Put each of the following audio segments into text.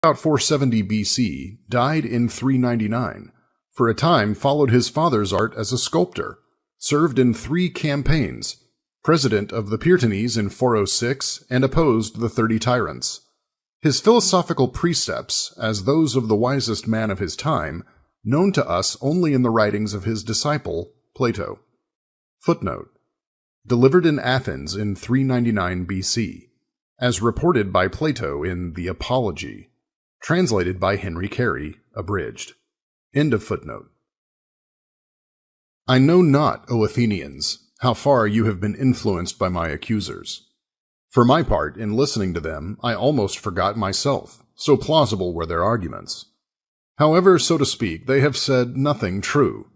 about 470 BC, died in 399. For a time followed his father's art as a sculptor, served in 3 campaigns, president of the Pyrtanes in 406, and opposed the 30 tyrants. His philosophical precepts, as those of the wisest man of his time, known to us only in the writings of his disciple, Plato. Footnote: delivered in Athens in 399 BC, as reported by Plato in The Apology, translated by Henry Carey, abridged. End of footnote. I know not, O Athenians, how far you have been influenced by my accusers. For my part, in listening to them, I almost forgot myself, so plausible were their arguments. However, so to speak, they have said nothing true.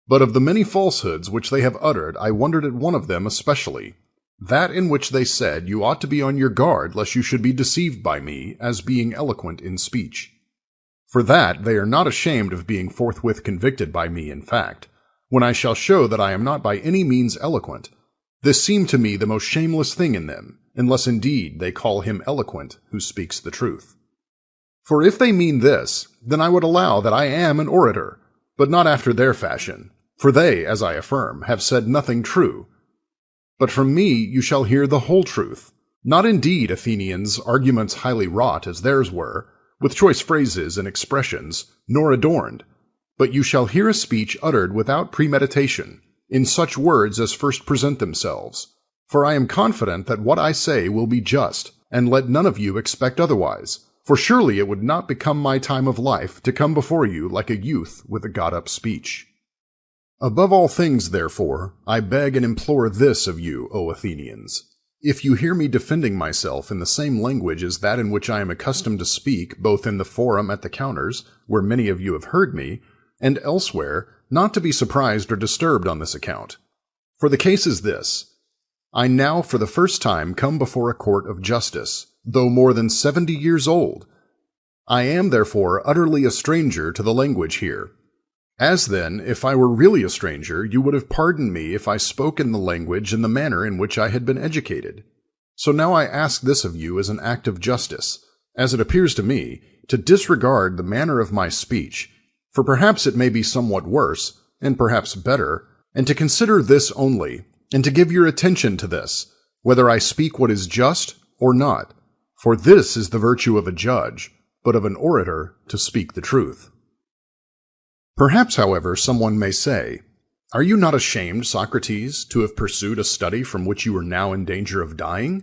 But of the many falsehoods which they have uttered, I wondered at one of them especially, that in which they said you ought to be on your guard lest you should be deceived by me, as being eloquent in speech. For that they are not ashamed of being forthwith convicted by me in fact, when I shall show that I am not by any means eloquent. This seemed to me the most shameless thing in them, unless indeed they call him eloquent who speaks the truth. For if they mean this, then I would allow that I am an orator, but not after their fashion, for they, as I affirm, have said nothing true. But from me you shall hear the whole truth, not indeed, Athenians, arguments highly wrought as theirs were, with choice phrases and expressions, nor adorned, but you shall hear a speech uttered without premeditation, in such words as first present themselves. For I am confident that what I say will be just, and let none of you expect otherwise. For surely it would not become my time of life to come before you like a youth with a got-up speech. Above all things, therefore, I beg and implore this of you, O Athenians. If you hear me defending myself in the same language as that in which I am accustomed to speak, both in the forum at the counters, where many of you have heard me, and elsewhere, not to be surprised or disturbed on this account. For the case is this: I now for the first time come before a court of justice, though more than 70 years old. I am therefore utterly a stranger to the language here. As then, if I were really a stranger, you would have pardoned me if I spoke in the language and the manner in which I had been educated. So now I ask this of you as an act of justice, as it appears to me, to disregard the manner of my speech, for perhaps it may be somewhat worse, and perhaps better, and to consider this only, and to give your attention to this, whether I speak what is just or not. For this is the virtue of a judge, but of an orator to speak the truth. Perhaps, however, someone may say, "Are you not ashamed, Socrates, to have pursued a study from which you are now in danger of dying?"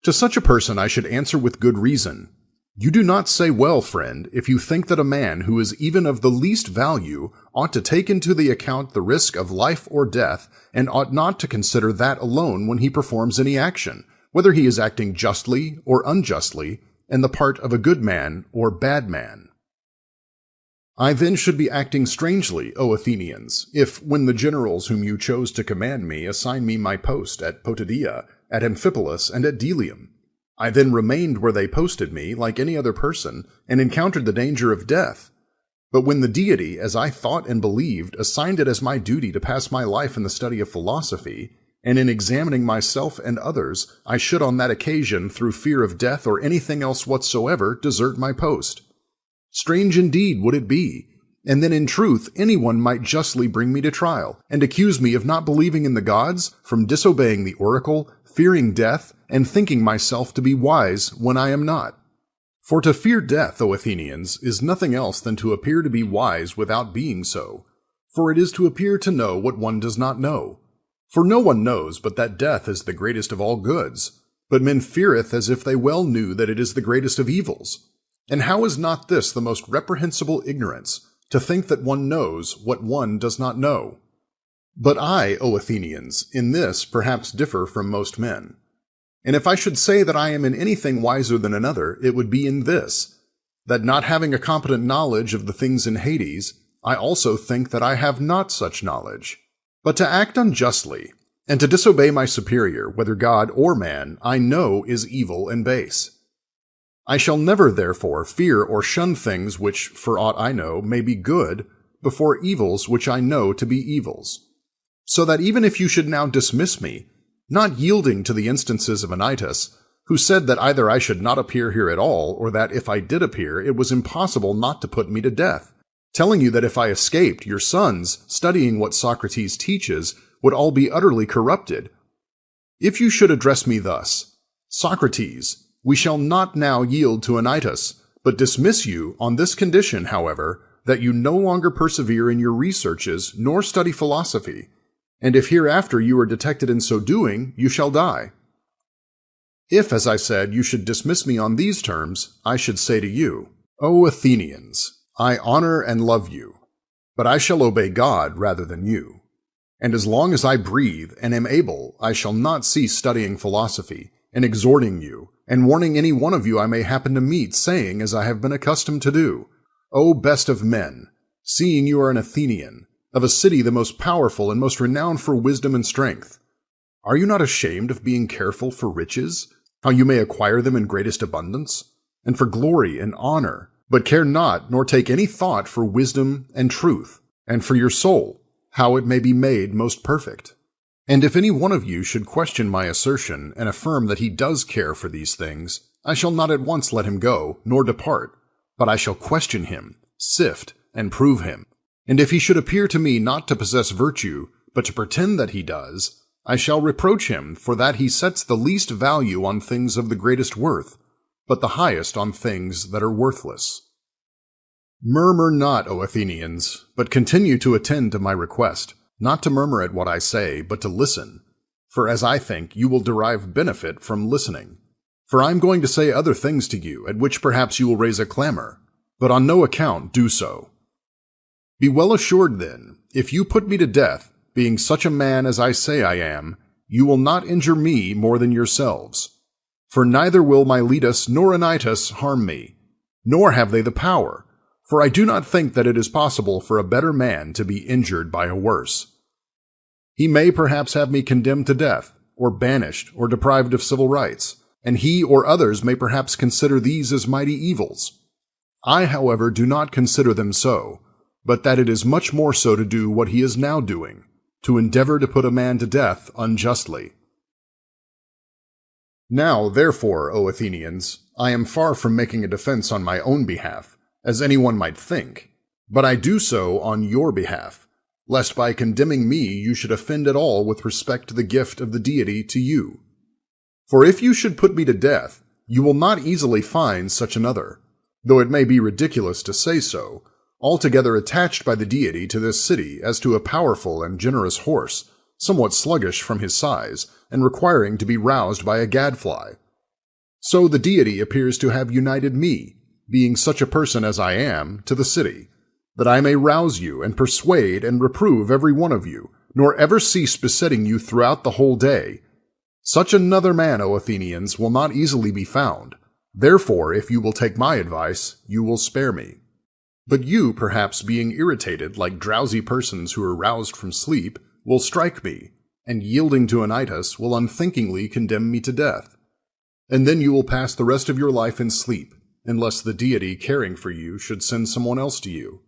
To such a person I should answer with good reason, "You do not say well, friend, if you think that a man who is even of the least value ought to take into the account the risk of life or death, and ought not to consider that alone when he performs any action, whether he is acting justly or unjustly, in the part of a good man or bad man. I then should be acting strangely, O Athenians, if, when the generals whom you chose to command me assign me my post at Potidaea, at Amphipolis, and at Delium, I then remained where they posted me, like any other person, and encountered the danger of death. But when the deity, as I thought and believed, assigned it as my duty to pass my life in the study of philosophy, and in examining myself and others, I should on that occasion, through fear of death or anything else whatsoever, desert my post. Strange indeed would it be, and then in truth anyone might justly bring me to trial, and accuse me of not believing in the gods, from disobeying the oracle, fearing death, and thinking myself to be wise when I am not. For to fear death, O Athenians, is nothing else than to appear to be wise without being so, for it is to appear to know what one does not know. For no one knows but that death is the greatest of all goods, but men feareth as if they well knew that it is the greatest of evils. And how is not this the most reprehensible ignorance, to think that one knows what one does not know? But I, O Athenians, in this perhaps differ from most men. And if I should say that I am in anything wiser than another, it would be in this, that not having a competent knowledge of the things in Hades, I also think that I have not such knowledge. But to act unjustly, and to disobey my superior, whether God or man, I know is evil and base. I shall never, therefore, fear or shun things which, for aught I know, may be good, before evils which I know to be evils. So that even if you should now dismiss me, not yielding to the instances of Anytus, who said that either I should not appear here at all, or that if I did appear, it was impossible not to put me to death, telling you that if I escaped, your sons, studying what Socrates teaches, would all be utterly corrupted. If you should address me thus, Socrates, we shall not now yield to Anytus, but dismiss you on this condition, however, that you no longer persevere in your researches nor study philosophy, and if hereafter you are detected in so doing, you shall die. If, as I said, you should dismiss me on these terms, I should say to you, O Athenians, I honor and love you, but I shall obey God rather than you. And as long as I breathe and am able, I shall not cease studying philosophy, and exhorting you, and warning any one of you I may happen to meet, saying, as I have been accustomed to do, O best of men, seeing you are an Athenian, of a city the most powerful and most renowned for wisdom and strength, are you not ashamed of being careful for riches, how you may acquire them in greatest abundance, and for glory and honor, but care not nor take any thought for wisdom and truth, and for your soul, how it may be made most perfect? And if any one of you should question my assertion and affirm that he does care for these things, I shall not at once let him go, nor depart, but I shall question him, sift, and prove him. And if he should appear to me not to possess virtue, but to pretend that he does, I shall reproach him for that he sets the least value on things of the greatest worth, but the highest on things that are worthless. Murmur not, O Athenians, but continue to attend to my request, not to murmur at what I say, but to listen, for as I think, you will derive benefit from listening. For I am going to say other things to you, at which perhaps you will raise a clamor, but on no account do so. Be well assured, then, if you put me to death, being such a man as I say I am, you will not injure me more than yourselves. For neither will Miletus nor Anytus harm me, nor have they the power, for I do not think that it is possible for a better man to be injured by a worse. He may perhaps have me condemned to death, or banished, or deprived of civil rights, and he or others may perhaps consider these as mighty evils. I, however, do not consider them so, but that it is much more so to do what he is now doing, to endeavor to put a man to death unjustly. Now, therefore, O Athenians, I am far from making a defense on my own behalf, as anyone might think, but I do so on your behalf, lest by condemning me you should offend at all with respect to the gift of the deity to you. For if you should put me to death, you will not easily find such another, though it may be ridiculous to say so, altogether attached by the deity to this city as to a powerful and generous horse, somewhat sluggish from his size, and requiring to be roused by a gadfly. So the deity appears to have united me, being such a person as I am, to the city, that I may rouse you and persuade and reprove every one of you, nor ever cease besetting you throughout the whole day. Such another man, O Athenians, will not easily be found. Therefore, if you will take my advice, you will spare me. But you, perhaps being irritated like drowsy persons who are roused from sleep, will strike me, and yielding to Anytus, will unthinkingly condemn me to death. And then you will pass the rest of your life in sleep, unless the deity caring for you should send someone else to you.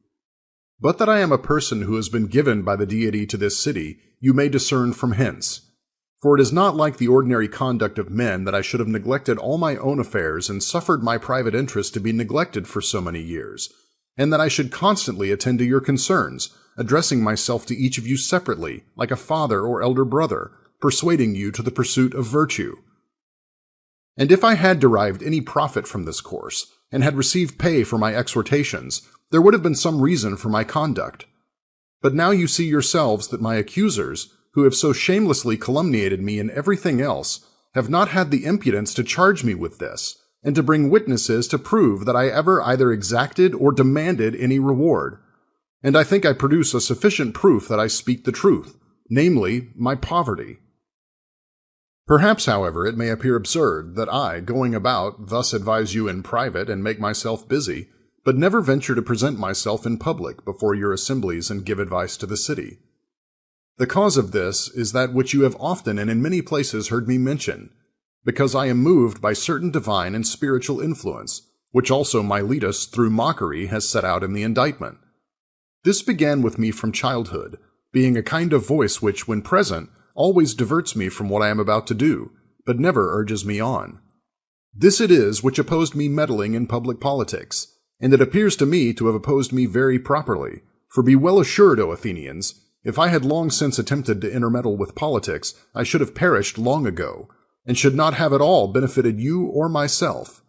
But that I am a person who has been given by the deity to this city, you may discern from hence. For it is not like the ordinary conduct of men that I should have neglected all my own affairs and suffered my private interest to be neglected for so many years, and that I should constantly attend to your concerns, addressing myself to each of you separately, like a father or elder brother, persuading you to the pursuit of virtue. And if I had derived any profit from this course, and had received pay for my exhortations, there would have been some reason for my conduct. But now you see yourselves that my accusers, who have so shamelessly calumniated me in everything else, have not had the impudence to charge me with this, and to bring witnesses to prove that I ever either exacted or demanded any reward. And I think I produce a sufficient proof that I speak the truth, namely, my poverty. Perhaps, however, it may appear absurd that I, going about, thus advise you in private and make myself busy, but never venture to present myself in public before your assemblies and give advice to the city. The cause of this is that which you have often and in many places heard me mention, because I am moved by certain divine and spiritual influence, which also Miletus through mockery has set out in the indictment. This began with me from childhood, being a kind of voice which, when present, always diverts me from what I am about to do, but never urges me on. This it is which opposed me meddling in public politics, and it appears to me to have opposed me very properly. For be well assured, O Athenians, if I had long since attempted to intermeddle with politics, I should have perished long ago, and should not have at all benefited you or myself.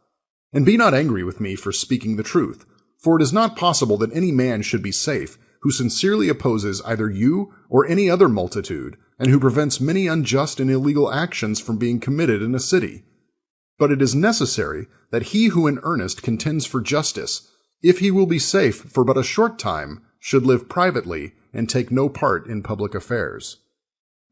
And be not angry with me for speaking the truth, for it is not possible that any man should be safe who sincerely opposes either you or any other multitude, and who prevents many unjust and illegal actions from being committed in a city. But it is necessary that he who in earnest contends for justice, if he will be safe for but a short time, should live privately and take no part in public affairs.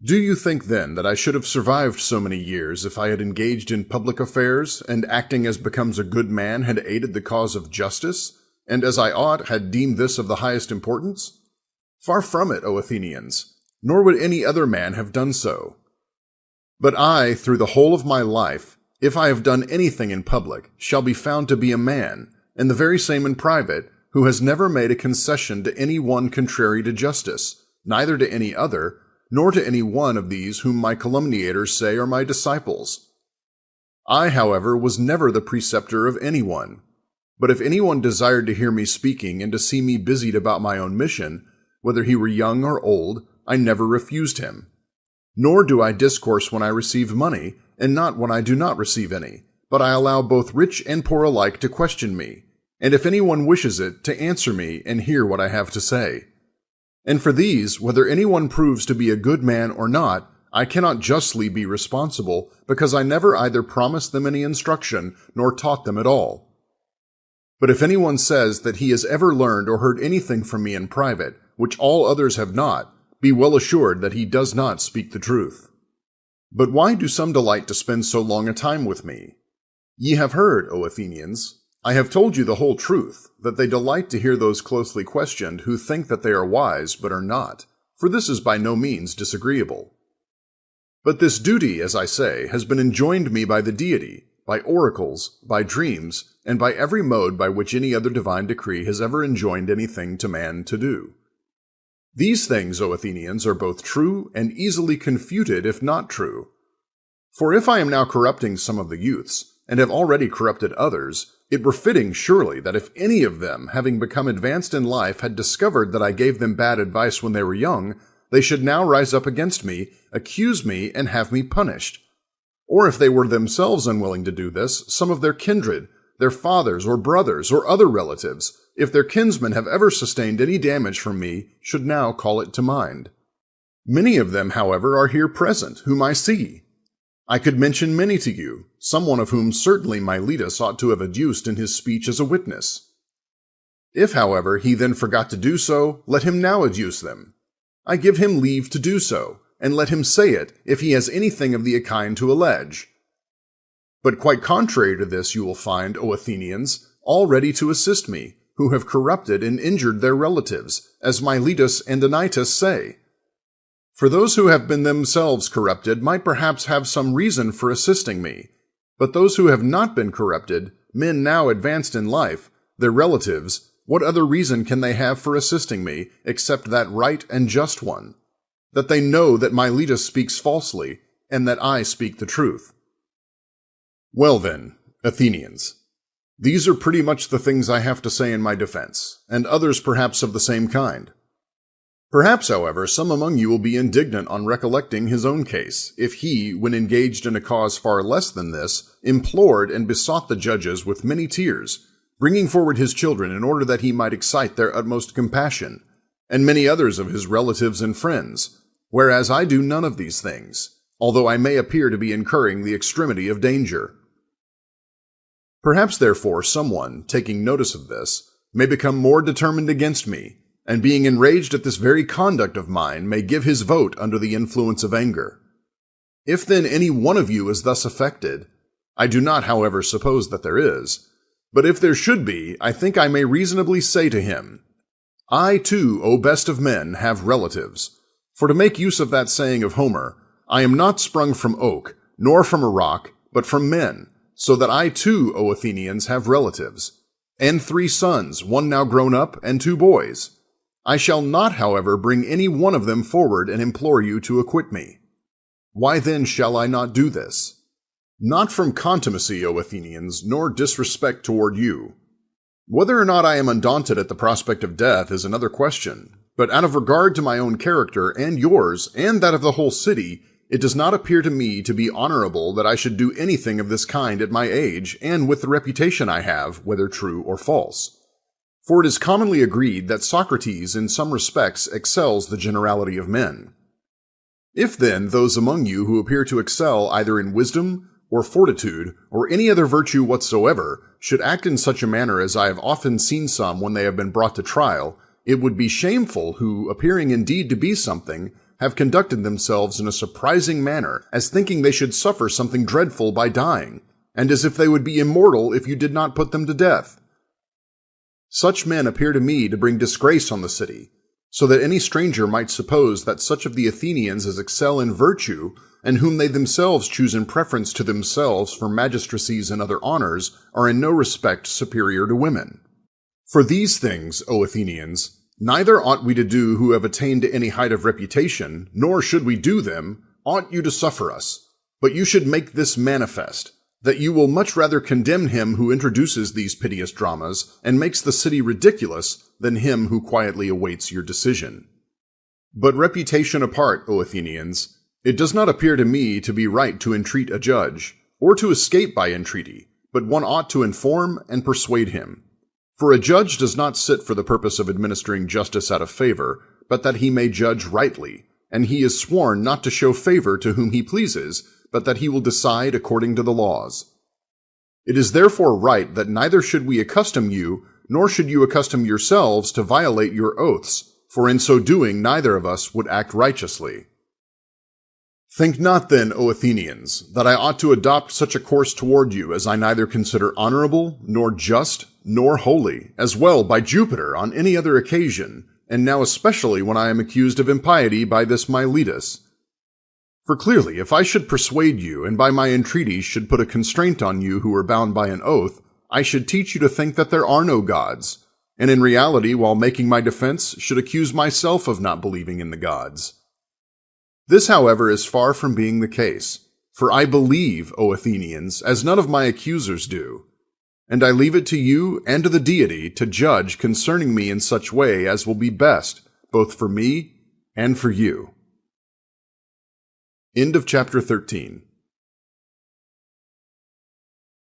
Do you think then that I should have survived so many years if I had engaged in public affairs, and acting as becomes a good man had aided the cause of justice, and as I ought had deemed this of the highest importance? Far from it, O Athenians, nor would any other man have done so. But I, through the whole of my life, if I have done anything in public, shall be found to be a man, and the very same in private, who has never made a concession to any one contrary to justice, neither to any other, nor to any one of these whom my calumniators say are my disciples. I, however, was never the preceptor of anyone. But if anyone desired to hear me speaking and to see me busied about my own mission, whether he were young or old, I never refused him. Nor do I discourse when I receive money, and not when I do not receive any, but I allow both rich and poor alike to question me, and if anyone wishes it, to answer me and hear what I have to say. And for these, whether anyone proves to be a good man or not, I cannot justly be responsible, because I never either promised them any instruction nor taught them at all. But if anyone says that he has ever learned or heard anything from me in private, which all others have not, be well assured that he does not speak the truth. But why do some delight to spend so long a time with me? Ye have heard, O Athenians, I have told you the whole truth, that they delight to hear those closely questioned who think that they are wise but are not, for this is by no means disagreeable. But this duty, as I say, has been enjoined me by the deity, by oracles, by dreams, and by every mode by which any other divine decree has ever enjoined anything to man to do. These things, O Athenians, are both true and easily confuted if not true. For if I am now corrupting some of the youths, and have already corrupted others, it were fitting surely that if any of them, having become advanced in life, had discovered that I gave them bad advice when they were young, they should now rise up against me, accuse me, and have me punished. Or if they were themselves unwilling to do this, some of their kindred, their fathers or brothers or other relatives, if their kinsmen have ever sustained any damage from me, should now call it to mind. Many of them, however, are here present, whom I see. I could mention many to you, some one of whom certainly Miletus ought to have adduced in his speech as a witness. If, however, he then forgot to do so, let him now adduce them. I give him leave to do so, and let him say it, if he has anything of the kind to allege. But quite contrary to this you will find, O Athenians, all ready to assist me, who have corrupted and injured their relatives, as Miletus and Anytus say. For those who have been themselves corrupted might perhaps have some reason for assisting me, but those who have not been corrupted, men now advanced in life, their relatives, what other reason can they have for assisting me, except that right and just one, that they know that Miletus speaks falsely, and that I speak the truth? Well then, Athenians, these are pretty much the things I have to say in my defense, and others perhaps of the same kind. Perhaps, however, some among you will be indignant on recollecting his own case, if he, when engaged in a cause far less than this, implored and besought the judges with many tears, bringing forward his children in order that he might excite their utmost compassion, and many others of his relatives and friends, whereas I do none of these things, although I may appear to be incurring the extremity of danger. Perhaps, therefore, someone, taking notice of this, may become more determined against me, and being enraged at this very conduct of mine, may give his vote under the influence of anger. If then any one of you is thus affected, I do not, however, suppose that there is, but if there should be, I think I may reasonably say to him, I too, O best of men, have relatives. For to make use of that saying of Homer, I am not sprung from oak, nor from a rock, but from men, so that I too, O Athenians, have relatives, and 3 sons, one now grown up, and 2 boys. I shall not, however, bring any one of them forward and implore you to acquit me. Why then shall I not do this? Not from contumacy, O Athenians, nor disrespect toward you. Whether or not I am undaunted at the prospect of death is another question, but out of regard to my own character and yours, and that of the whole city, it does not appear to me to be honorable that I should do anything of this kind at my age, and with the reputation I have, whether true or false. For it is commonly agreed that Socrates in some respects excels the generality of men. If then those among you who appear to excel either in wisdom, or fortitude, or any other virtue whatsoever, should act in such a manner as I have often seen some when they have been brought to trial, it would be shameful who, appearing indeed to be something, have conducted themselves in a surprising manner, as thinking they should suffer something dreadful by dying, and as if they would be immortal if you did not put them to death. Such men appear to me to bring disgrace on the city, so that any stranger might suppose that such of the Athenians as excel in virtue, and whom they themselves choose in preference to themselves for magistracies and other honors, are in no respect superior to women. For these things, O Athenians, neither ought we to do who have attained to any height of reputation, nor should we do them, ought you to suffer us. But you should make this manifest, that you will much rather condemn him who introduces these piteous dramas, and makes the city ridiculous, than him who quietly awaits your decision. But reputation apart, O Athenians, it does not appear to me to be right to entreat a judge, or to escape by entreaty, but one ought to inform and persuade him. For a judge does not sit for the purpose of administering justice out of favor, but that he may judge rightly, and he is sworn not to show favor to whom he pleases, but that he will decide according to the laws. It is therefore right that neither should we accustom you, nor should you accustom yourselves to violate your oaths, for in so doing neither of us would act righteously. Think not then, O Athenians, that I ought to adopt such a course toward you as I neither consider honorable, nor just, nor holy, as well, by Jupiter, on any other occasion, and now especially when I am accused of impiety by this Miletus. For clearly, if I should persuade you, and by my entreaties should put a constraint on you who are bound by an oath, I should teach you to think that there are no gods, and in reality, while making my defense, should accuse myself of not believing in the gods. This, however, is far from being the case, for I believe, O Athenians, as none of my accusers do, and I leave it to you and to the deity to judge concerning me in such way as will be best, both for me and for you. End of chapter 13.